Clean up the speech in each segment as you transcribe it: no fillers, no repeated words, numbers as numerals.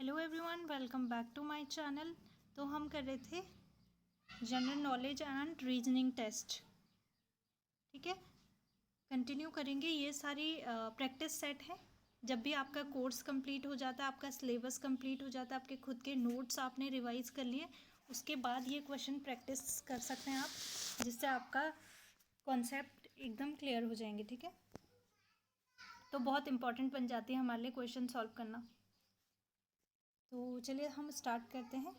Hello everyone, welcome back to my channel. तो हम कर रहे थे general knowledge and reasoning test. ठीक है, कंटिन्यू करेंगे। ये सारी प्रैक्टिस सेट है। जब भी आपका कोर्स कंप्लीट हो जाता है, आपका सिलेबस कंप्लीट हो जाता है, आपके खुद के नोट्स आपने रिवाइज कर लिए, उसके बाद ये क्वेश्चन प्रैक्टिस कर सकते हैं आप, जिससे आपका कॉन्सेप्ट एकदम क्लियर हो जाएंगे। ठीक है, तो बहुत इंपॉर्टेंट बन जाती है हमारे लिए क्वेश्चन सॉल्व करना। तो चलिए हम स्टार्ट करते हैं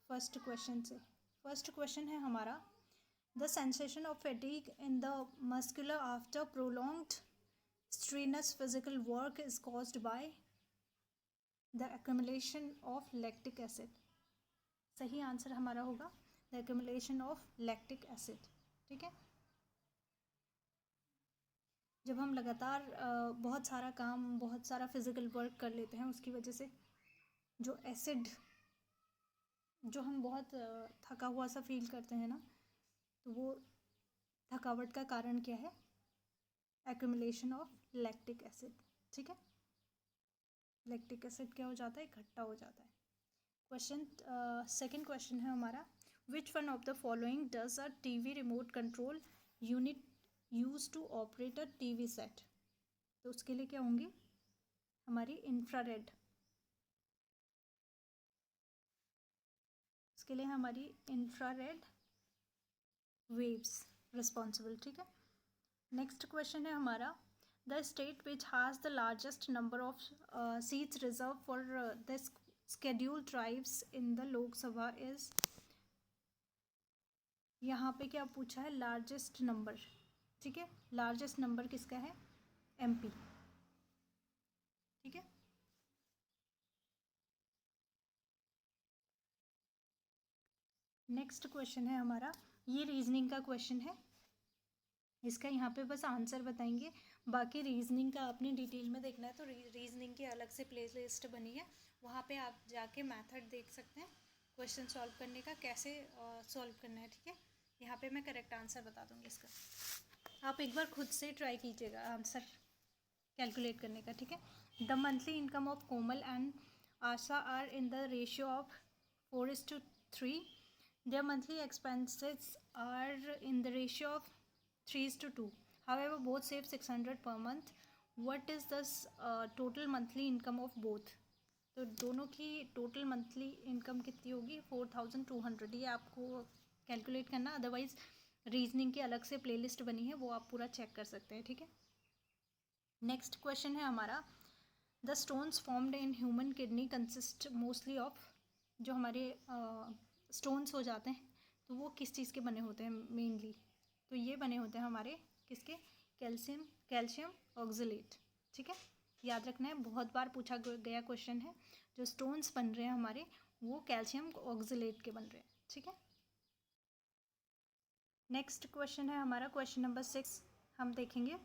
फर्स्ट क्वेश्चन से। फर्स्ट क्वेश्चन है हमारा, the sensation of fatigue in the muscular after prolonged strenuous physical work is caused by the accumulation of lactic acid. सही आंसर हमारा होगा the accumulation of lactic acid. ठीक है, जब हम लगातार बहुत सारा काम, बहुत सारा फिजिकल वर्क कर लेते हैं, उसकी वजह से जो एसिड, जो हम बहुत थका हुआ सा फील करते हैं ना, तो वो थकावट का कारण क्या है? Accumulation of lactic acid. ठीक है, लैक्टिक एसिड क्या हो जाता है? इकट्ठा हो जाता है। क्वेश्चन सेकंड क्वेश्चन है हमारा, which one of the following does a TV remote control unit use to operate a TV set? तो उसके लिए क्या होंगी हमारी इंफ्रारेड, उसके लिए हमारी इंफ्रारेड वेव्स रिस्पॉन्सिबल। ठीक है, नेक्स्ट क्वेश्चन है हमारा, the state which has the largest number of seats reserve for the scheduled tribes in the Lok Sabha is. यहाँ पे क्या पूछा है? Largest number. ठीक है, लार्जेस्ट नंबर किसका है? एमपी। ठीक है, नेक्स्ट क्वेश्चन है हमारा, ये रीजनिंग का क्वेश्चन है, इसका यहाँ पे बस आंसर बताएंगे। बाकी रीजनिंग का आपने डिटेल में देखना है तो रीजनिंग की अलग से प्ले लिस्ट बनी है, वहाँ पे आप जाके मेथड देख सकते हैं क्वेश्चन सॉल्व करने का, कैसे सॉल्व करना है। ठीक है, यहाँ पे मैं करेक्ट आंसर बता दूँगी इसका, आप एक बार खुद से ट्राई कीजिएगा आंसर कैलकुलेट करने का। ठीक है, the monthly income of Komal and Asha are in the ratio of 4:3। their monthly expenses are in the ratio of 3:2. However, both save 600 per month. What is the total monthly income of both? तो दोनों की total monthly income कितनी होगी? 4,200। ये आपको calculate करना, otherwise reasoning की अलग से प्लेलिस्ट बनी है, वो आप पूरा चेक कर सकते हैं। ठीक है, नेक्स्ट क्वेश्चन है हमारा, the stones formed in human kidney consist mostly of, जो हमारे स्टोन्स हो जाते हैं तो वो किस चीज़ के बने होते हैं मेनली? तो ये बने होते हैं हमारे किसके? Calcium oxalate. ठीक है, याद रखना है, बहुत बार पूछा गया क्वेश्चन है। जो स्टोन्स बन रहे हैं हमारे, वो कैल्शियम ऑक्जेलेट के बन रहे हैं। ठीक है, नेक्स्ट क्वेश्चन है हमारा, क्वेश्चन नंबर 6 हम देखेंगे,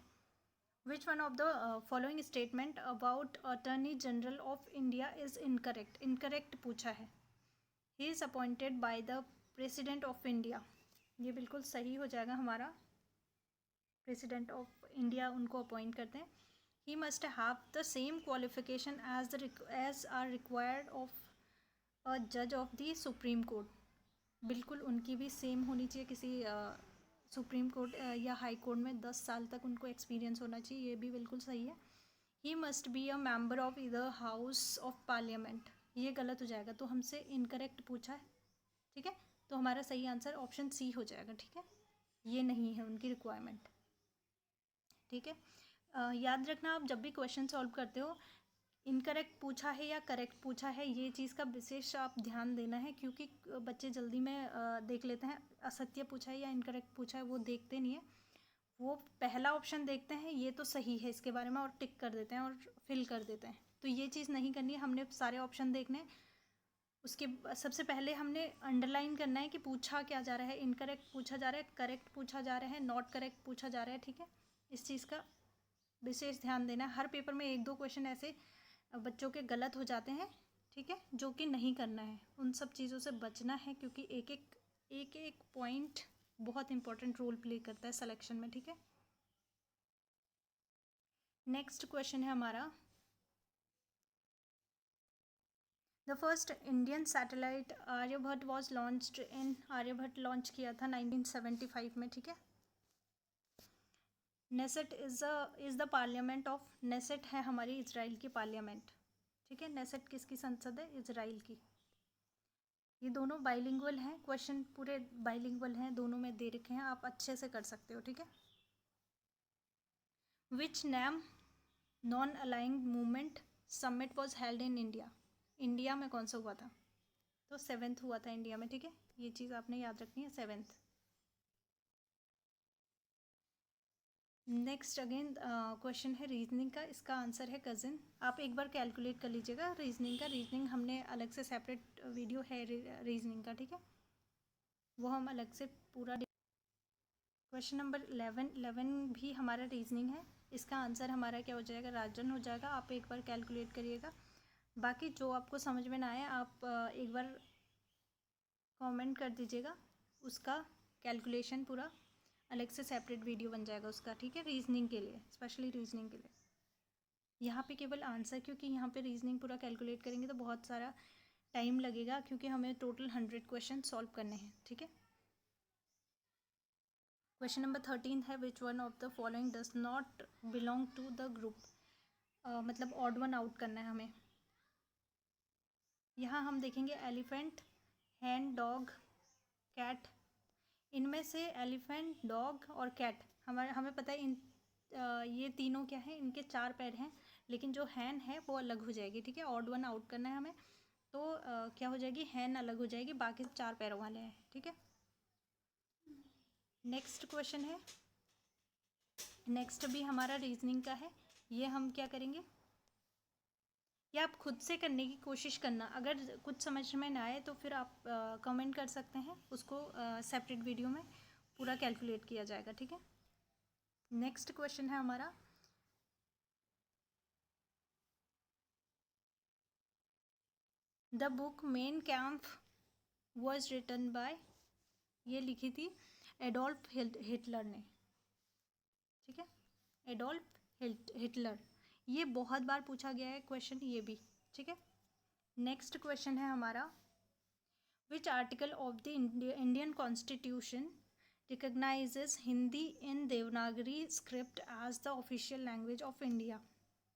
which one of the following statement about attorney general of India is incorrect? Incorrect पूछा है। He is appointed by the president of India, ये बिल्कुल सही हो जाएगा हमारा, प्रेसिडेंट ऑफ इंडिया उनको अपॉइंट करते हैं। He must have the same qualification as are required of a जज ऑफ द सुप्रीम कोर्ट, बिल्कुल उनकी भी सेम होनी चाहिए। किसी सुप्रीम कोर्ट या हाई कोर्ट में 10 साल तक उनको एक्सपीरियंस होना चाहिए, ये भी बिल्कुल सही है। He must be a member of either house of parliament, ये गलत हो जाएगा, तो हमसे इनकरेक्ट पूछा है। ठीक है, तो हमारा सही आंसर ऑप्शन सी हो जाएगा। ठीक है, ये नहीं है उनकी रिक्वायरमेंट। ठीक है, याद रखना, आप जब भी क्वेश्चन सॉल्व करते हो, इनकरेक्ट पूछा है या करेक्ट पूछा है, ये चीज़ का विशेष आप ध्यान देना है, क्योंकि बच्चे जल्दी में देख लेते हैं असत्य पूछा है या इनकरेक्ट पूछा है, वो देखते नहीं है, वो पहला ऑप्शन देखते हैं ये तो सही है इसके बारे में और टिक कर देते हैं और फिल कर देते हैं। तो ये चीज़ नहीं करनी है, हमने सारे ऑप्शन देखने, उसके सबसे पहले हमने अंडरलाइन करना है कि पूछा क्या जा रहा है, इनकरेक्ट पूछा जा रहा है, करेक्ट पूछा जा रहा है, नॉट करेक्ट पूछा जा रहा है। ठीक है, इस चीज़ का विशेष ध्यान देना है। हर पेपर में 1-2 क्वेश्चन ऐसे बच्चों के गलत हो जाते हैं, ठीक है, जो कि नहीं करना है, उन सब चीज़ों से बचना है, क्योंकि एक एक पॉइंट बहुत इंपॉर्टेंट रोल प्ले करता है सिलेक्शन में। ठीक है, नेक्स्ट क्वेश्चन है हमारा, the first Indian satellite Aryabhatta was launched in, Aryabhatta launch किया था 1975 में, ठीक है। Knesset is the parliament of, Knesset है हमारी इजराइल की पार्लियामेंट, ठीक है। नेसेट किसकी संसद है? इजराइल की। ये दोनों बाइलिंगुअल हैं, क्वेश्चन पूरे बाइलिंगुअल हैं, दोनों में दे रखे हैं, आप अच्छे से कर सकते हो, ठीक है। Which NAM non aligned movement summit was held in India, India में कौन सा हुआ था? तो 7th हुआ था इंडिया में, ठीक है। ये चीज़ आपने याद रखनी है, 7th। नेक्स्ट अगेन क्वेश्चन है रीजनिंग का, इसका आंसर है कज़िन। आप एक बार कैलकुलेट कर लीजिएगा रीजनिंग का, रीजनिंग हमने अलग से सेपरेट वीडियो है रीजनिंग का, ठीक है, वो हम अलग से पूरा। क्वेश्चन नंबर 11 भी हमारा रीजनिंग है, इसका आंसर हमारा क्या हो जाएगा? राजन हो जाएगा। आप एक बार कैलकुलेट करिएगा, बाकी जो आपको समझ में ना आए आप एक बार कमेंट कर दीजिएगा, उसका कैलकुलेशन पूरा अलग से सेपरेट वीडियो बन जाएगा उसका, ठीक है, रीजनिंग के लिए, स्पेशली रीजनिंग के लिए। यहाँ पे केवल आंसर, क्योंकि यहाँ पे रीजनिंग पूरा कैलकुलेट करेंगे तो बहुत सारा टाइम लगेगा, क्योंकि हमें टोटल 100 क्वेश्चन सॉल्व करने हैं, ठीक है। क्वेश्चन नंबर 13 है which one of the following does not belong to the group, मतलब ऑड वन आउट करना है हमें। यहाँ हम देखेंगे एलिफेंट, हैन, डॉग, कैट। इनमें से एलिफेंट, डॉग और कैट, हमें पता है ये तीनों क्या है, इनके 4 पैर हैं, लेकिन जो हैन है वो अलग हो जाएगी, ठीक है। ऑड वन आउट करना है हमें, तो क्या हो जाएगी? हैन अलग हो जाएगी, बाकी 4 पैरों वाले हैं, ठीक है। नेक्स्ट क्वेश्चन है, नेक्स्ट भी हमारा रीजनिंग का है। ये हम क्या करेंगे, या आप खुद से करने की कोशिश करना, अगर कुछ समझ में ना आए तो फिर आप कमेंट कर सकते हैं, उसको सेपरेट वीडियो में पूरा कैलकुलेट किया जाएगा, ठीक है। नेक्स्ट क्वेश्चन है हमारा, the book Mein Kampf was written by, ये लिखी थी एडोल्फ हिटलर ने, ठीक है, एडोल्फ हिटलर। ये बहुत बार पूछा गया है क्वेश्चन, ये भी, ठीक है। नेक्स्ट क्वेश्चन है हमारा, which article of the Indian constitution recognizes Hindi in Devanagari script as the official language of India.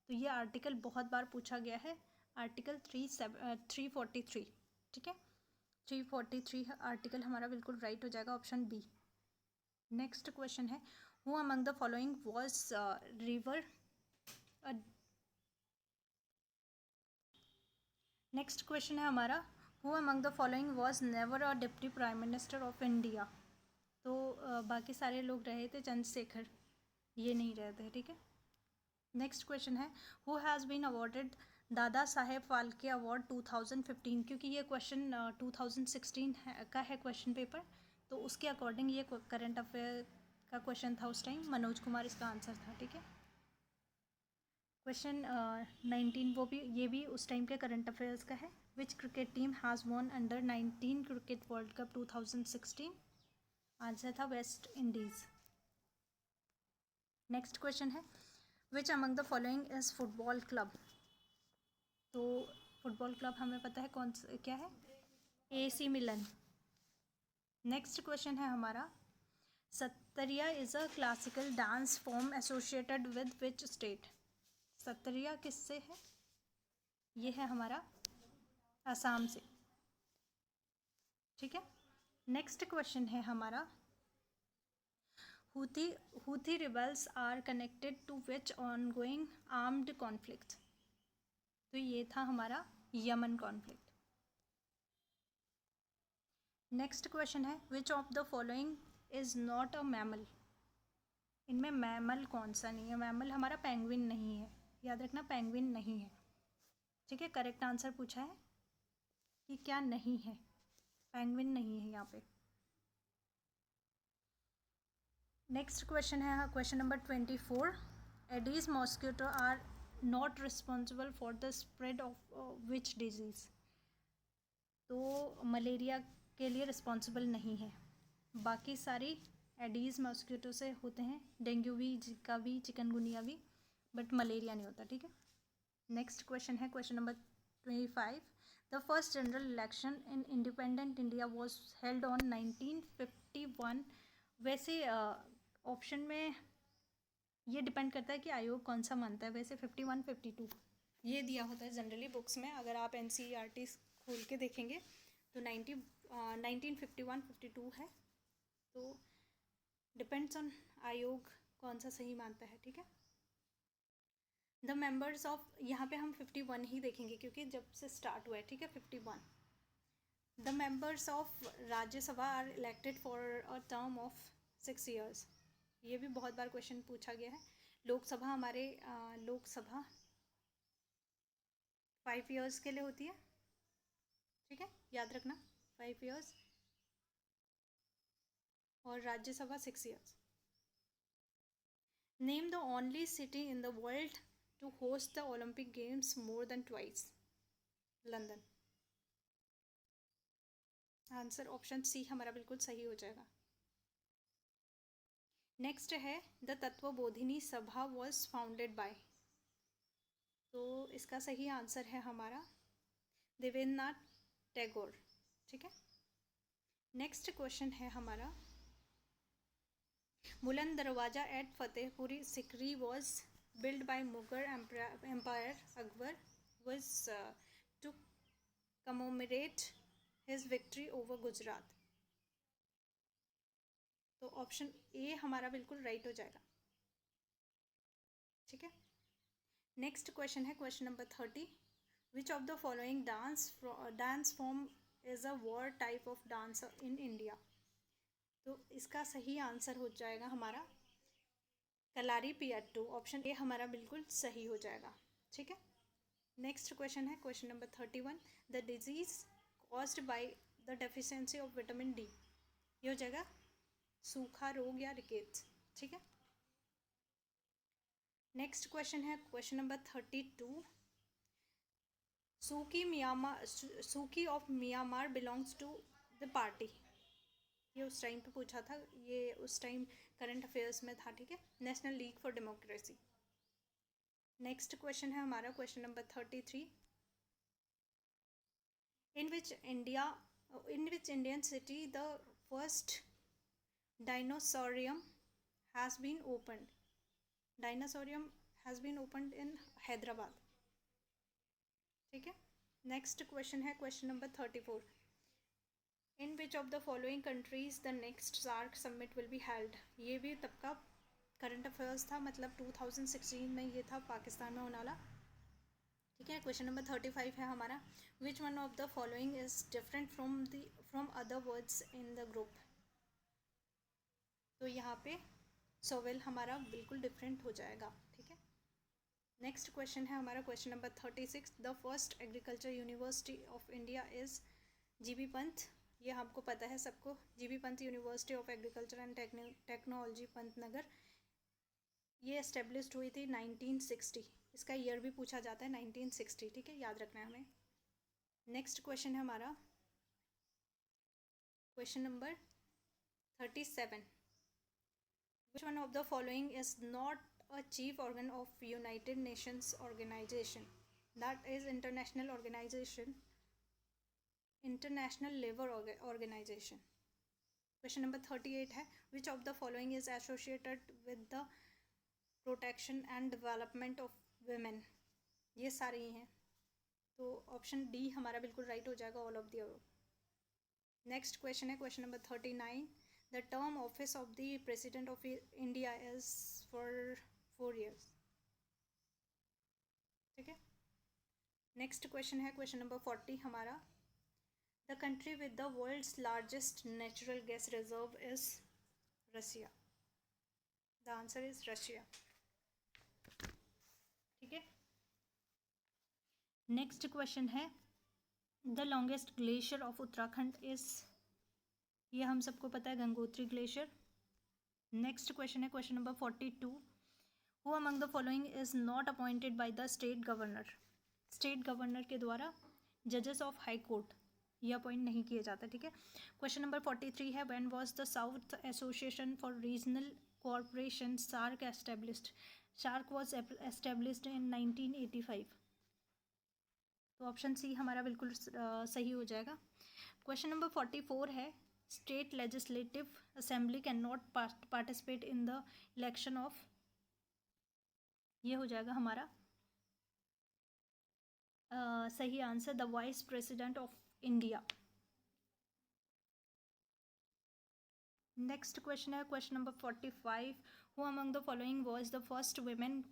तो ये आर्टिकल बहुत बार पूछा गया है, आर्टिकल 343, ठीक है। 343 आर्टिकल हमारा बिल्कुल राइट हो जाएगा, ऑप्शन बी। नेक्स्ट क्वेश्चन है, who among the following was river, next question है हमारा, who among the following was never a deputy prime minister of India. तो बाकी सारे लोग रहे थे चंद्रशेखर, ये नहीं रहे थे, ठीक है। नेक्स्ट क्वेश्चन है, who has been awarded Dada Saheb Phalke award 2015, क्योंकि ये क्वेश्चन 2016 का है क्वेश्चन पेपर, तो उसके अकॉर्डिंग ये करंट अफेयर का क्वेश्चन था उस टाइम, मनोज कुमार इसका आंसर था, ठीक है। क्वेश्चन 19 वो भी, ये भी उस टाइम के करंट अफेयर्स का है। Which cricket team has won under 19 cricket world cup 2016, answer था वेस्ट इंडीज़। नेक्स्ट क्वेश्चन है, which among the following is football club. तो फुटबॉल क्लब हमें पता है कौन सा क्या है, AC मिलन। नेक्स्ट क्वेश्चन है हमारा, Sattriya is a classical dance form associated with which state. Sattriya किससे है? ये है हमारा असम से, ठीक है। नेक्स्ट क्वेश्चन है हमारा, Houthi rebels are connected to which ongoing armed conflict। तो ये था हमारा यमन कॉन्फ्लिक्ट। नेक्स्ट क्वेश्चन है, which of the following is not a mammal. इनमें मैमल कौन सा नहीं है? मैमल हमारा पेंगुइन नहीं है, याद रखना, पेंगुइन नहीं है, ठीक है। करेक्ट आंसर पूछा है कि क्या नहीं है, पेंगुइन नहीं है यहाँ पे। नेक्स्ट क्वेश्चन है question number 24, Aedes mosquito are not responsible for the spread of which disease. तो मलेरिया के लिए रिस्पॉन्सिबल नहीं है, बाकी सारी एडीज मॉस्किटो से होते हैं, डेंगू भी, जिका भी, चिकनगुनिया भी, बट मलेरिया नहीं होता, ठीक है। नेक्स्ट क्वेश्चन है question number 25, the first general election in independent India was held on 1951। वैसे ऑप्शन में ये डिपेंड करता है कि आयोग कौन सा मानता है। वैसे 51, 52 ये दिया होता है जनरली बुक्स में। अगर आप NCERT खोल के देखेंगे तो 1951, 52 है। तो डिपेंड्स ऑन आयोग कौन सा सही मानता है, ठीक है। द मेंबर्स ऑफ, यहाँ पे हम 51 ही देखेंगे क्योंकि जब से स्टार्ट हुआ है, ठीक है। 51 the members of Rajya Sabha are elected for a term of 6 years। ये भी बहुत बार क्वेश्चन पूछा गया है। लोकसभा हमारे लोकसभा 5 years के लिए होती है, ठीक है, याद रखना 5 years, और Rajya Sabha 6 years। Name the only city in the world to host the Olympic games more than twice. London. Answer option C हमारा बिल्कुल सही हो जाएगा। नेक्स्ट है द तत्वबोधिनी सभा वॉज फाउंडेड बाय। तो इसका सही आंसर है हमारा देवेंद्रनाथ टैगोर, ठीक है। नेक्स्ट क्वेश्चन है हमारा Buland Darwaza at Fatehpur Sikri was build by Mughal empire Akbar was to commemorate his victory over Gujarat. तो ऑप्शन ए हमारा बिल्कुल राइट हो जाएगा, ठीक है। नेक्स्ट क्वेश्चन है question number 30। Which of the following dance form is a war type of dance in India. तो इसका सही आंसर हो जाएगा हमारा कलारीपयट्टू। ऑप्शन ए हमारा बिल्कुल सही हो जाएगा, ठीक है। नेक्स्ट क्वेश्चन है question number 31। The disease caused by the deficiency of vitamin D. ये हो जाएगा सूखा रोग या रिकेट्स, ठीक है। नेक्स्ट क्वेश्चन है question number 32। Suu Kyi of Myanmar belongs to the party. ये उस टाइम पे पूछा था, ये उस टाइम करंट अफेयर्स में था, ठीक है। National league for democracy. Next question है हमारा question number 33। In which Indian city the first dinosaurium has been opened. Dinosaurium has been opened in Hyderabad, ठीक है। नेक्स्ट क्वेश्चन है question number 34। In which of the following countries the next SAARC summit will be held. ये भी तब का current affairs था, मतलब 2016 में ये था, पाकिस्तान में होने वाला, ठीक है। क्वेश्चन नंबर 35 है हमारा which one of the following is different from other words in the group. तो यहाँ पे सोवेल हमारा बिल्कुल डिफरेंट हो जाएगा, ठीक है। नेक्स्ट क्वेश्चन है हमारा question number 36। The first agriculture university of India is GB Pant. ये हमको पता है सबको, GB Pant university of agriculture and technology Pantnagar. ये एस्टेब्लिश्ड हुई थी 1960। इसका ईयर भी पूछा जाता है 1960, ठीक है, याद रखना है हमें। नेक्स्ट क्वेश्चन है हमारा question number 37। Which one of the following is not a chief organ of United Nations organization, that is International Labour Organization। Question number 38 है which of the following is associated with the protection and development of women। ये सारे ही हैं, तो option D हमारा बिल्कुल right हो जाएगा, all of the above. Next question है question number 39। The term office of the president of India is for 4 years, ठीक है। नेक्स्ट क्वेश्चन है क्वेश्चन नंबर 40 हमारा। The country with the world's largest natural gas reserve is Russia. The answer is Russia, ठीक है। Next question है the longest glacier of Uttarakhand is, ये हम सबको पता है, गंगोत्री ग्लेशियर। नेक्स्ट क्वेश्चन है question number 42। Who among the following is not appointed by the state governor. State governor के द्वारा जजेस ऑफ हाई कोर्ट ये अपॉइंट नहीं किए जाते, ठीक है। क्वेश्चन नंबर 43 है when was the south association for regional cooperation SAARC established. SAARC was established in 1985। तो ऑप्शन सी हमारा बिल्कुल सही हो जाएगा। क्वेश्चन नंबर 44 है, state legislative assembly can not participate in the election of, ये हो जाएगा हमारा सही answer, the vice president of India. Next question है question number 45, who among the following was the first women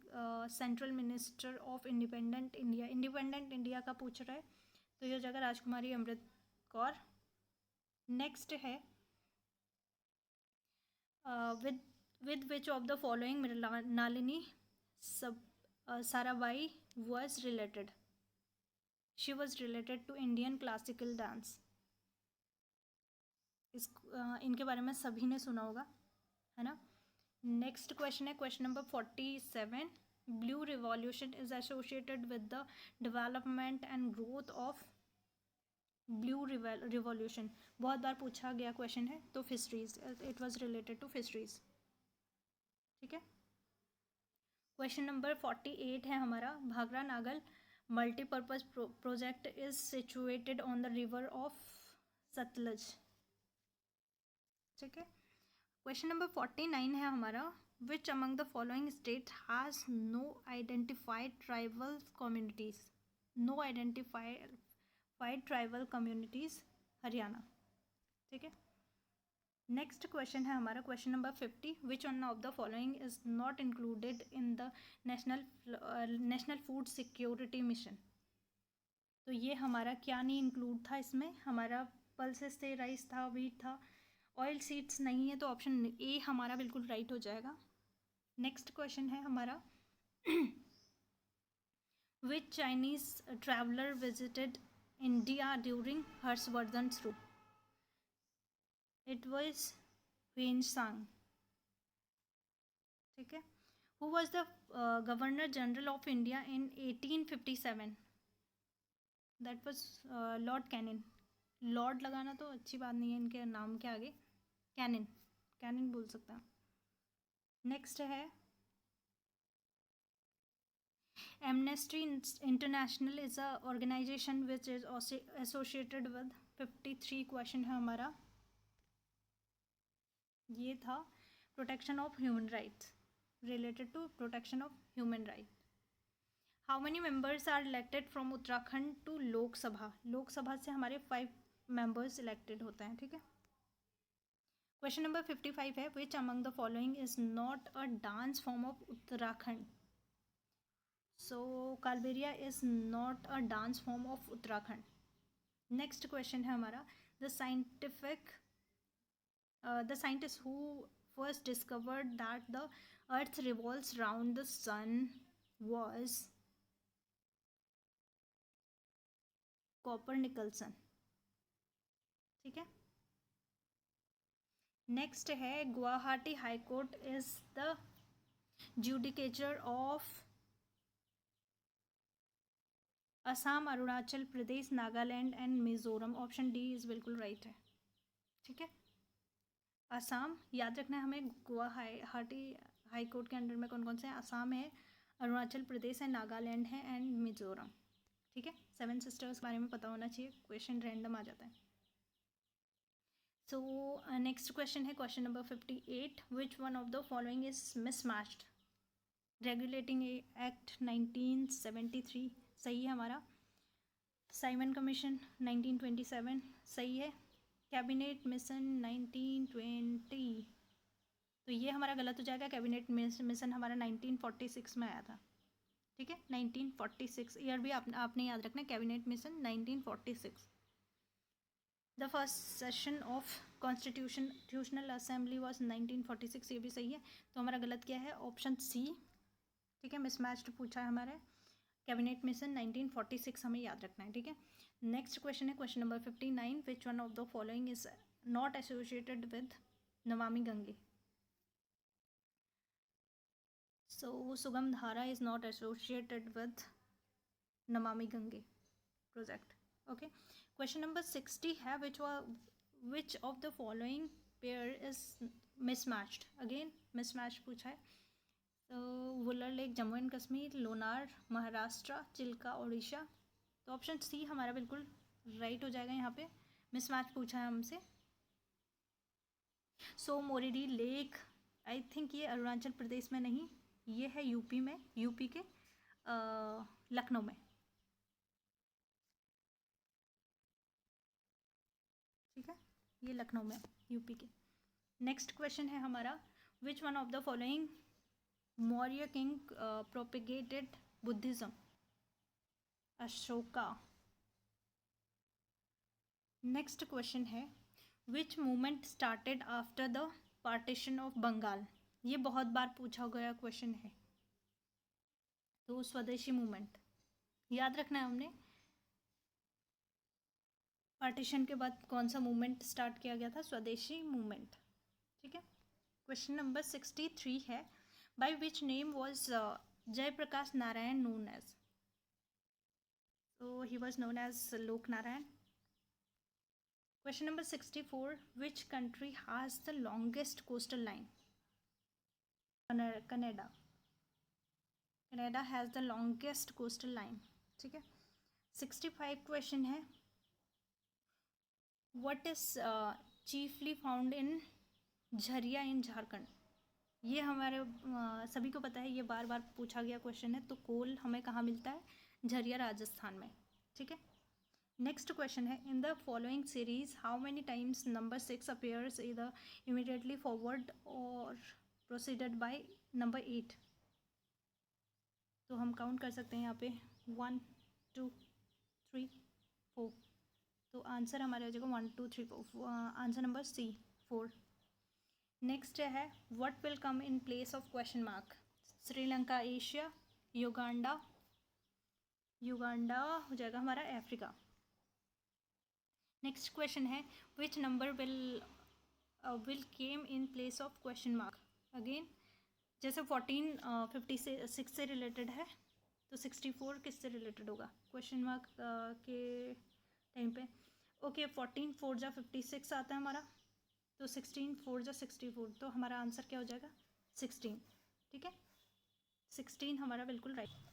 central minister of independent India. Independent India का पूछ रहा है, तो ये हो जाएगा राजकुमारी अमृत कौर। नेक्स्ट है with which of the following Mrinalini Sarabhai was related? She was related to Indian classical dance. इनके बारे में सभी ने सुना होगा, है ना। नेक्स्ट क्वेश्चन है question number 47, blue revolution is associated with the development and growth of blue revolution. बहुत बार पूछा गया क्वेश्चन है, तो fisheries, it was related to fisheries. ठीक है। क्वेश्चन नंबर 48 है हमारा, Bhakra Nangal multipurpose project is situated on the river of Sutlej. ठीक है। क्वेश्चन नंबर 49 है हमारा, which among the following state has no identified tribal communities. No identified tribal communities, Haryana. ठीक है। नेक्स्ट क्वेश्चन है हमारा question number 50, which one of the following is not included in the national food security mission. तो ये हमारा क्या नहीं include था इसमें, हमारा पल्सेस थे, राइस था, व्हीट था, ऑयल सीड्स नहीं है, तो ऑप्शन ए हमारा बिल्कुल राइट हो जाएगा। नेक्स्ट क्वेश्चन है हमारा, which Chinese traveller visited India during Harshavardhan rule. It was Xuanzang. ठीक है। Who was the governor general of India in 1857। That was lord Canning. Lord लगाना तो अच्छी बात नहीं है इनके नाम के आगे, कैनिन, कैनिन बोल सकता है। नेक्स्ट है, Amnesty International is a organisation which is associated with 53 question है हमारा, ये था protection of human rights, related to protection of human right. How many members are elected from Uttarakhand to Lok Sabha. Lok Sabha से हमारे 5 मेंबर्स इलेक्टेड होते हैं। ठीक है। क्वेश्चन नंबर 55 है, which among the following is not a dance form of Uttarakhand. So Kalbelia is not a dance form of Uttarakhand. Next question है हमारा, द scientist who first discovered that the earth revolves round the sun was कोपरनिकल्सन। ठीक है। Next है, Guwahati high court is the judicature of Assam, Arunachal Pradesh, Nagaland and Mizoram. Option D is बिल्कुल right है। ठीक है। असम याद रखना है हमें, गुवाहाटी हाई कोर्ट के अंडर में कौन कौन से हैं, असम है, अरुणाचल प्रदेश है, नागालैंड है एंड मिजोरम। ठीक है। 7 सिस्टर्स के बारे में पता होना चाहिए, क्वेश्चन रैंडम आ जाता है। सो नेक्स्ट क्वेश्चन है question number 58, which one of the following is mismatched. Regulating act 1973 सही है हमारा, साइमन कमीशन 1927 सही है, कैबिनेट मिशन 1920, तो ये हमारा गलत हो जाएगा। कैबिनेट मिशन हमारा 1946 में आया था। ठीक है। 1946 ईयर भी आपने याद रखना, cabinet mission 1946। The first session of constitutional assembly was 1946, ये भी सही है। तो हमारा गलत क्या है, ऑप्शन सी। ठीक है। मिसमैच्ड पूछा है हमारे, कैबिनेट मिशन 1946 हमें याद रखना है। ठीक है। नेक्स्ट क्वेश्चन है question number 59, which one of the following is not associated with Namami Gange. सो सुगम धारा is not associated with Namami Gange project. Okay. Question number 60 है, which of the following pair is mismatched. Again mismatch पूछा है। तो वुलर लेक जम्मू एंड कश्मीर, लोनार महाराष्ट्र, चिल्का उड़ीसा, तो option C हमारा बिल्कुल right हो जाएगा। यहाँ पे मिसमैच पूछा है हमसे। सो मोरीडी लेक, आई थिंक ये अरुणाचल प्रदेश में नहीं, ये है यूपी में, यूपी के लखनऊ में। ठीक है, ये लखनऊ में, यूपी के। नेक्स्ट क्वेश्चन है हमारा, which one of the following Maurya king propagated Buddhism? Ashoka. Next question है, which movement started after the partition of Bengal? ये बहुत बार पूछा गया क्वेश्चन है। तो स्वदेशी मूवमेंट याद रखना है हमने। पार्टीशन के बाद कौन सा मूवमेंट स्टार्ट किया गया था? स्वदेशी मूवमेंट। ठीक है। क्वेश्चन नंबर 63 है, by which name was Jayaprakash Narayan known as? So he was known as Lok Narayan. Question number 64, which country has the longest coastal line? Canada. Canada has the longest coastal line. ठीक है। 65 question है, what is chiefly found in Jharia in Jharkhand? ये हमारे सभी को पता है, ये बार बार पूछा गया क्वेश्चन है। तो कोल हमें कहाँ मिलता है? झरिया राजस्थान में। ठीक है। नेक्स्ट क्वेश्चन है, in the following series how many times number 6 appears इधर इमीडिएटली फॉरवर्ड और प्रोसीडेड बाय नंबर 8? तो हम काउंट कर सकते हैं यहाँ पे 1 2 3 4। तो आंसर हमारे हो जाएगा 1 2 3 4, आंसर नंबर सी 4। नेक्स्ट है, what will come in place of question mark? Sri Lanka Asia, Uganda, Uganda हो जाएगा हमारा अफ्रीका। नेक्स्ट क्वेश्चन है, which number will came in place of question mark? Again जैसे 14 56 से रिलेटेड है, तो 64 किससे रिलेटेड होगा क्वेश्चन मार्क के टाइम पे? ओके, 14 4 जा 56 आता है हमारा, तो 16 4 जा 64, तो हमारा आंसर क्या हो जाएगा? 16। ठीक है, 16 हमारा बिल्कुल राइट।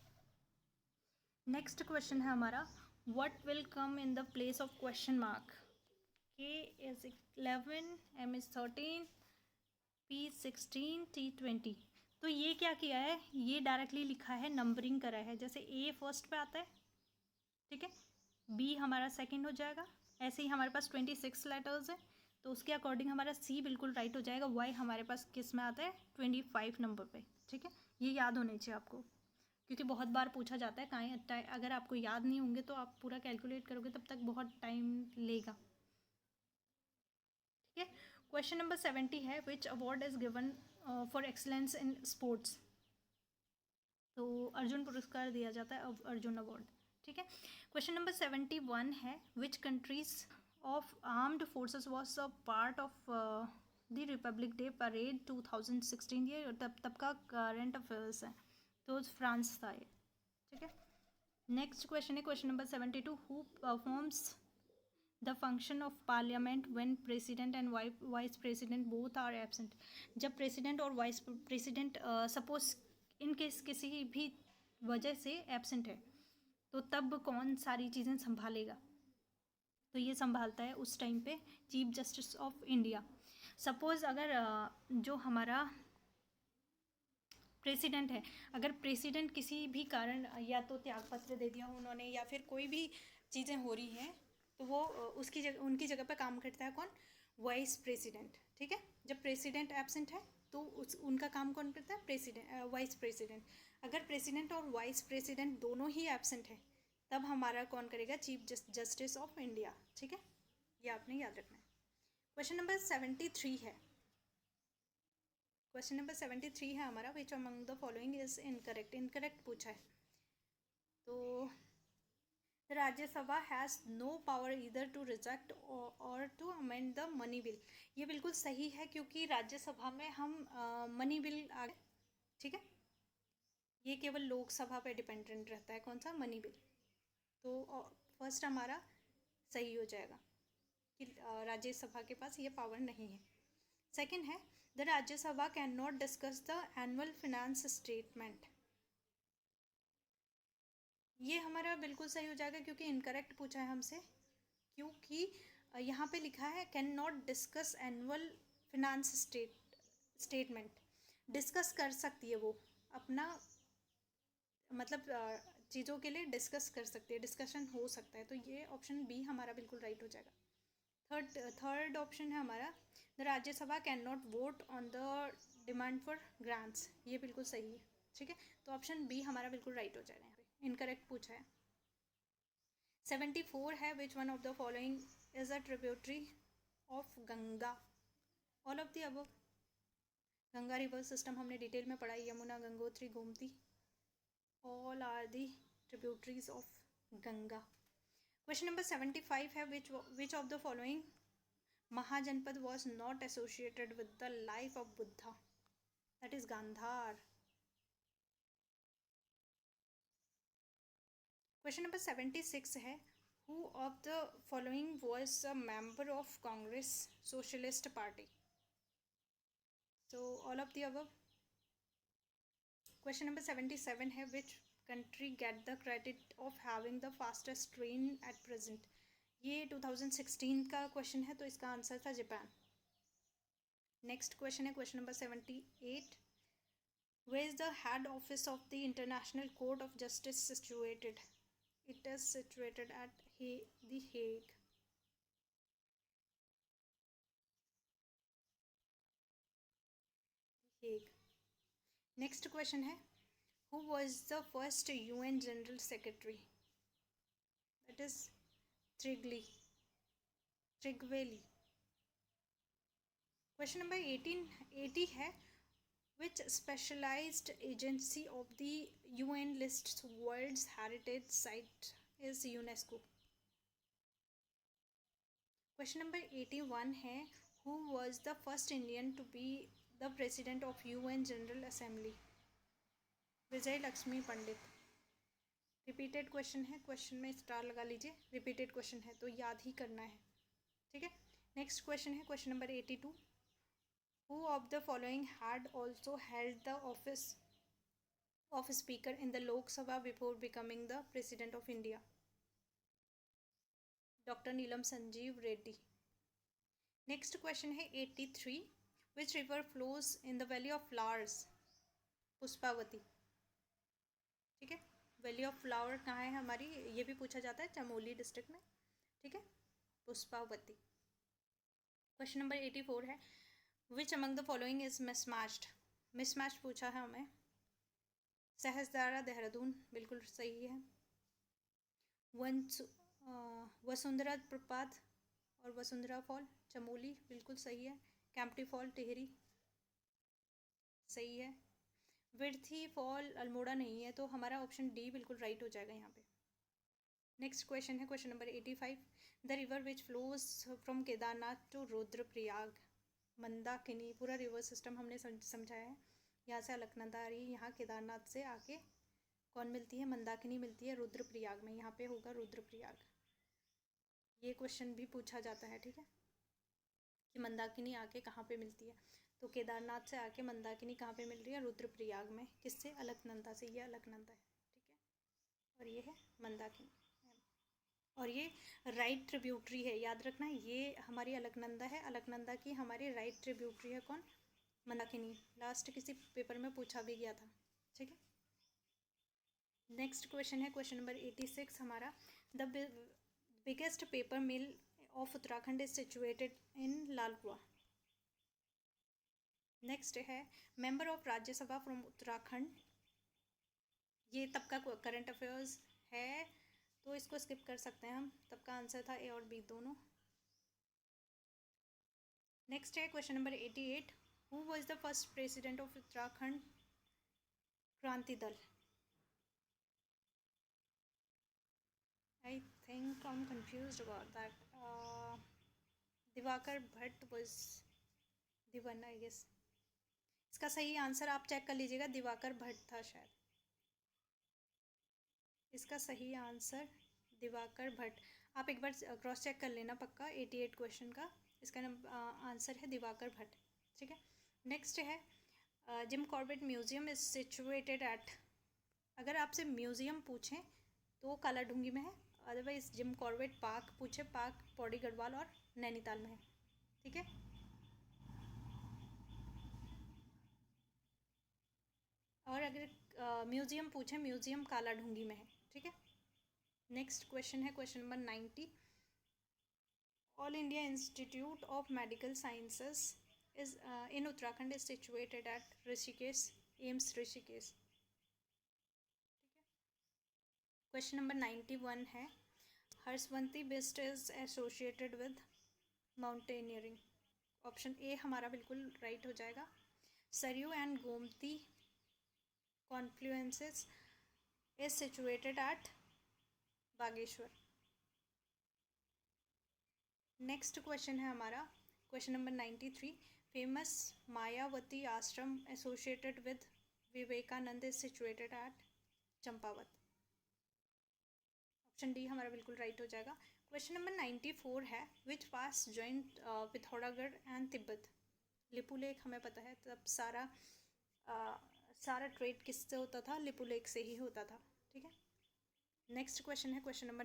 नेक्स्ट क्वेश्चन है हमारा, what will come in the place of question mark? K is 11, M is 13, P 16, T 20। तो ये क्या किया है? ये डायरेक्टली लिखा है, नंबरिंग करा है। जैसे A फर्स्ट पे आता है, ठीक है, B हमारा सेकंड हो जाएगा। ऐसे ही हमारे पास 26 लेटर्स है, तो उसके अकॉर्डिंग हमारा C बिल्कुल राइट हो जाएगा। Y हमारे पास किस में आता है? 25 नंबर पे। ठीक है, ये याद होने चाहिए आपको, क्योंकि बहुत बार पूछा जाता है। कहीं अगर आपको याद नहीं होंगे तो आप पूरा कैलकुलेट करोगे तब तक बहुत टाइम लेगा। ठीक है। क्वेश्चन नंबर 70 है, which award is given for excellence in sports? तो अर्जुन पुरस्कार दिया जाता है, अर्जुन अवार्ड। ठीक है। क्वेश्चन नंबर 71 है, which countries of armed forces was a part of the Republic day parade 2016? ये तब का करंट अफेयर्स है, तो फ्रांस था ये। ठीक है। नेक्स्ट क्वेश्चन है, question number 72, who performs the function of parliament when president and vice president both are absent? जब प्रेसिडेंट और vice president suppose in case किसी भी वजह से एब्सेंट है, तो तब कौन सारी चीज़ें संभालेगा? तो ये संभालता है उस टाइम पे chief justice of India. Suppose अगर जो हमारा प्रेसिडेंट है, अगर प्रेसिडेंट किसी भी कारण या तो त्यागपत्र दे दिया उन्होंने, या फिर कोई भी चीज़ें हो रही हैं, तो वो उसकी जगह, उनकी जगह पे काम करता है कौन? Vice president. ठीक है, जब प्रेसिडेंट एब्सेंट है तो उनका काम कौन करता है? President, vice president. अगर प्रेसिडेंट और वाइस प्रेसिडेंट दोनों ही एब्सेंट है, तब हमारा कौन करेगा? Chief justice of India. ठीक है, ये आपने याद रखना है। क्वेश्चन नंबर 73 है, क्वेश्चन नंबर 73 है हमारा, which among the following is incorrect? Incorrect पूछा है। तो Rajya Sabha has no power either to reject और to amend the money bill. ये बिल्कुल सही है, क्योंकि राज्यसभा में हम मनी बिल आ गए। ठीक है, ये केवल लोकसभा पे डिपेंडेंट रहता है, कौन सा? Money bill. तो फर्स्ट हमारा सही हो जाएगा कि राज्यसभा के पास ये पावर नहीं है। सेकंड है, the Rajya Sabha can not discuss the annual finance statement. ये हमारा बिल्कुल सही हो जाएगा क्योंकि इनकरेक्ट पूछा है हमसे, क्योंकि यहाँ पे लिखा है can not discuss annual finance statement. Discuss कर सकती है वो अपना, मतलब चीज़ों के लिए डिस्कस कर सकती है, डिस्कशन हो सकता है, तो ये ऑप्शन बी हमारा बिल्कुल राइट हो जाएगा। थर्ड ऑप्शन है हमारा the Rajya Sabha can not vote on the demand for grants, ये बिल्कुल सही है, ठीक है, तो ऑप्शन बी हमारा बिल्कुल राइट हो जाएगा। यहाँ पे इनकरेक्ट पूछा है। 74 है which one of the following is a tributary of Ganga, all of the above. Ganga river system हमने डिटेल में पढ़ा है, Yamuna, Gangotri, Gomti, all are the tributaries of Ganga. Question number 75 है which of the following mahajanapada was not associated with the life of Buddha, that is Gandhara. Question number 76 है who of the following was a member of Congress socialist party, so all of the above. Question number 77 है which country get the credit of having the fastest train at present, ये 2016 का question है, तो इसका answer था Japan. Next question है question number 78 where is the head office of the international court of justice situated, it is situated at the Hague. Next question है who was the first UN general secretary, that is Trygve Lie. Question number 1880 है which specialised agency of the UN list world's heritage site is UNESCO. Question number 81 है who was the first Indian to be the president of UN general assembly, Vijay Lakshmi Pandit. Repeated question है, question में star लगा लीजिए, repeated question है तो याद ही करना है, ठीक है। नेक्स्ट क्वेश्चन है question number 82 who of the following had also held the office of speaker in the लोक सभा before becoming the president of India, doctor Neelam Sanjeev Reddy. Next question है 83 which river flows in the valley of flowers, Pushpavati, ठीक है। Valley of flower कहाँ है हमारी, ये भी पूछा जाता है चमोली डिस्ट्रिक्ट में, ठीक है, पुष्पावती। क्वेश्चन नंबर 84 है which among the following is mismatched, mismatch पूछा है हमें। सहस्त्रधारा देहरादून बिल्कुल सही है, वसुंधरा प्रपात और वसुंधरा फॉल चमोली बिल्कुल सही है, कैंपटी फॉल टिहरी सही है, विर्थी फॉल अल्मोड़ा नहीं है, तो हमारा ऑप्शन डी बिल्कुल राइट हो जाएगा यहाँ पे। नेक्स्ट क्वेश्चन है question number 85 the river which flows from Kedarnath to Rudraprayag, Mandakini. पूरा रिवर सिस्टम हमने समझाया है, यहाँ से अलकनंदा आ रही है, यहाँ केदारनाथ से आके कौन मिलती है, मंदाकिनी मिलती है रुद्रप्रयाग में, यहाँ पे होगा रुद्रप्रयाग। ये क्वेश्चन भी पूछा जाता है, ठीक है, कि मंदाकिनी आके कहाँ पे मिलती है, तो केदारनाथ से आके मंदाकिनी कहाँ पे मिल रही है, रुद्रप्रयाग में, किससे, अलकनंदा से, ये अलकनंदा है, ठीक है, और ये है मंदाकिनी, और ये राइट ट्रिब्यूटरी है, याद रखना ये हमारी अलकनंदा है, अलकनंदा की हमारी राइट ट्रिब्यूटरी है कौन, मंदाकिनी। लास्ट किसी पेपर में पूछा भी गया था, ठीक है। नेक्स्ट क्वेश्चन है क्वेश्चन नंबर 86 हमारा the biggest paper mill of Uttarakhand is situated in Lalkuan. Next है member of Rajya Sabha from Uttarakhand, ये तब का करंट अफेयर्स है तो इसको स्किप कर सकते हैं हम, तब का आंसर था ए और बी दोनों। नेक्स्ट है question number 88 who was the first president of Uttarakhand Kranti Dal, I think I am confused about that, Diwakar Bhatt was the one I guess, इसका सही आंसर आप चेक कर लीजिएगा, दिवाकर भट्ट था शायद, इसका सही आंसर दिवाकर भट्ट, आप एक बार क्रॉस चेक कर लेना पक्का 88 क्वेश्चन का, इसका आंसर है दिवाकर भट्ट, ठीक है। नेक्स्ट है Jim Corbett museum is situated eight, अगर आपसे म्यूजियम पूछें तो वो काला ढूंगी में है। अदरवाइज जिम कॉर्बेट पाक पूछे, पाक पौड़ी गढ़वाल और नैनीताल में है। ठीक है, और अगर म्यूजियम पूछे, म्यूजियम काला ढूंगी में है। ठीक है, नेक्स्ट क्वेश्चन है question number 90। All India institute of medical sciences is in Uttarakhand is situated at Rishikesh, AIIMS Rishikesh. Question number 91 है Harshwanti Bisht is associated with mountaineering. Option A हमारा बिल्कुल राइट हो जाएगा। Saryu and Gomti confluences is situated at Bageshwar. Next question है हमारा question number 93। Famous Mayavati ashram associated with Vivekananda is situated at Champawat. Option D हमारा बिल्कुल right हो जाएगा। क्वेश्चन नंबर 94 है which pass joint Pithoragarh and Tibet. Lipulekh हमें पता है, तब सारा ट्रेड किससे होता था, लिपू लेक से ही होता था। ठीक है, नेक्स्ट क्वेश्चन है क्वेश्चन नंबर